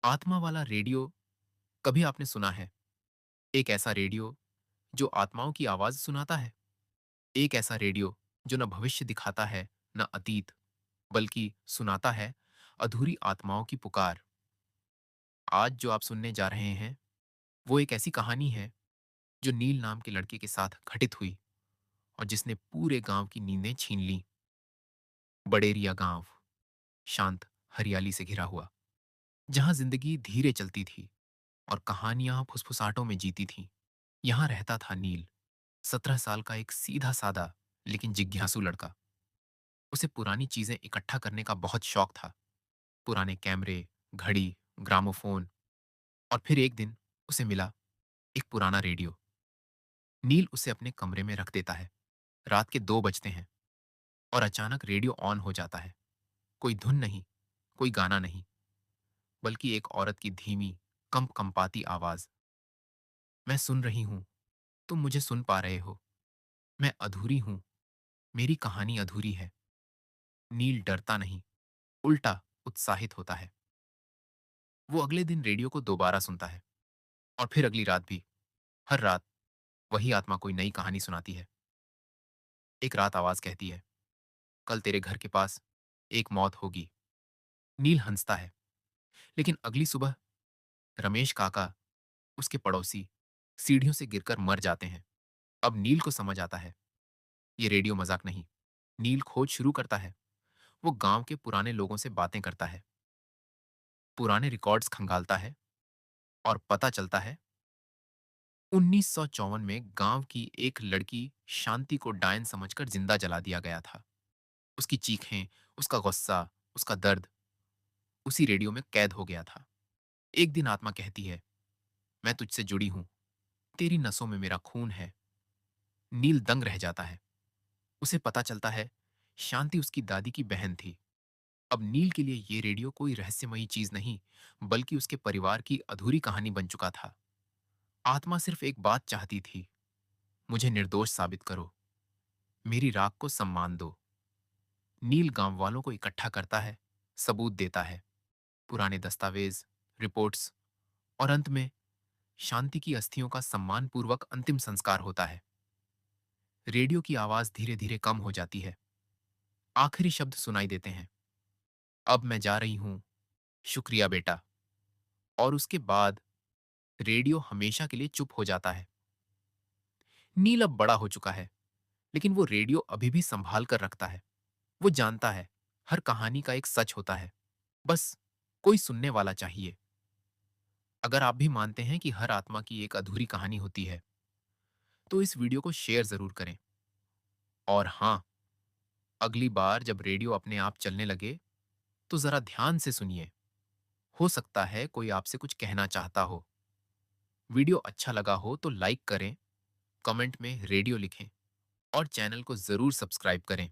आत्मा वाला रेडियो कभी आपने सुना है? एक ऐसा रेडियो जो आत्माओं की आवाज सुनाता है। एक ऐसा रेडियो जो न भविष्य दिखाता है न अतीत, बल्कि सुनाता है अधूरी आत्माओं की पुकार। आज जो आप सुनने जा रहे हैं वो एक ऐसी कहानी है जो नील नाम के लड़के के साथ घटित हुई और जिसने पूरे गांव की नींदें छीन ली। बडेरिया गांव, शांत हरियाली से घिरा हुआ, जहां जिंदगी धीरे चलती थी और कहानियां फुसफुसाहटों में जीती थीं। यहां रहता था नील, 17 साल का एक सीधा सादा लेकिन जिज्ञासु लड़का। उसे पुरानी चीजें इकट्ठा करने का बहुत शौक था। पुराने कैमरे, घड़ी, ग्रामोफोन। और फिर एक दिन उसे मिला एक पुराना रेडियो। नील उसे अपने कमरे में रख देता है। रात के 2 बजते हैं और अचानक रेडियो ऑन हो जाता है। कोई धुन नहीं, कोई गाना नहीं, बल्कि एक औरत की धीमी, कंपाती आवाज। मैं सुन रही हूं, तुम मुझे सुन पा रहे हो। मैं अधूरी हूं, मेरी कहानी अधूरी है। नील डरता नहीं, उल्टा उत्साहित होता है। वो अगले दिन रेडियो को दोबारा सुनता है और फिर अगली रात भी। हर रात वही आत्मा कोई नई कहानी सुनाती है। एक रात आवाज कहती है, कल तेरे घर के पास एक मौत होगी। नील हंसता है, लेकिन अगली सुबह रमेश काका, उसके पड़ोसी, सीढ़ियों से गिरकर मर जाते हैं। अब नील को समझ आता है, ये रेडियो मजाक नहीं। नील खोज शुरू करता है। वो गांव के पुराने लोगों से बातें करता है, पुराने रिकॉर्ड्स खंगालता है और पता चलता है 1954 में गांव की एक लड़की शांति को डायन समझकर जिंदा जला दिया गया था। उसकी चीखें, उसका गुस्सा, उसका दर्द उसी रेडियो में कैद हो गया था। एक दिन आत्मा कहती है, मैं तुझसे जुड़ी हूं, तेरी नसों में मेरा खून है। नील दंग रह जाता है। उसे पता चलता है शांति उसकी दादी की बहन थी। अब नील के लिए ये रेडियो कोई रहस्यमयी चीज नहीं, बल्कि उसके परिवार की अधूरी कहानी बन चुका था। आत्मा सिर्फ एक बात चाहती थी, मुझे निर्दोष साबित करो, मेरी राख को सम्मान दो। नील गांव वालों को इकट्ठा करता है, सबूत देता है, पुराने दस्तावेज, रिपोर्ट्स, और अंत में शांति की अस्थियों का सम्मानपूर्वक अंतिम संस्कार होता है। रेडियो की आवाज धीरे धीरे कम हो जाती है। आखिरी शब्द सुनाई देते हैं, अब मैं जा रही हूं, शुक्रिया बेटा। और उसके बाद रेडियो हमेशा के लिए चुप हो जाता है। नील अब बड़ा हो चुका है, लेकिन वो रेडियो अभी भी संभाल कर रखता है। वो जानता है हर कहानी का एक सच होता है, बस कोई सुनने वाला चाहिए। अगर आप भी मानते हैं कि हर आत्मा की एक अधूरी कहानी होती है, तो इस वीडियो को शेयर जरूर करें। और हाँ, अगली बार जब रेडियो अपने आप चलने लगे, तो जरा ध्यान से सुनिए। हो सकता है कोई आपसे कुछ कहना चाहता हो। वीडियो अच्छा लगा हो तो लाइक करें, कमेंट में रेडियो लिखें और चैनल को जरूर सब्सक्राइब करें।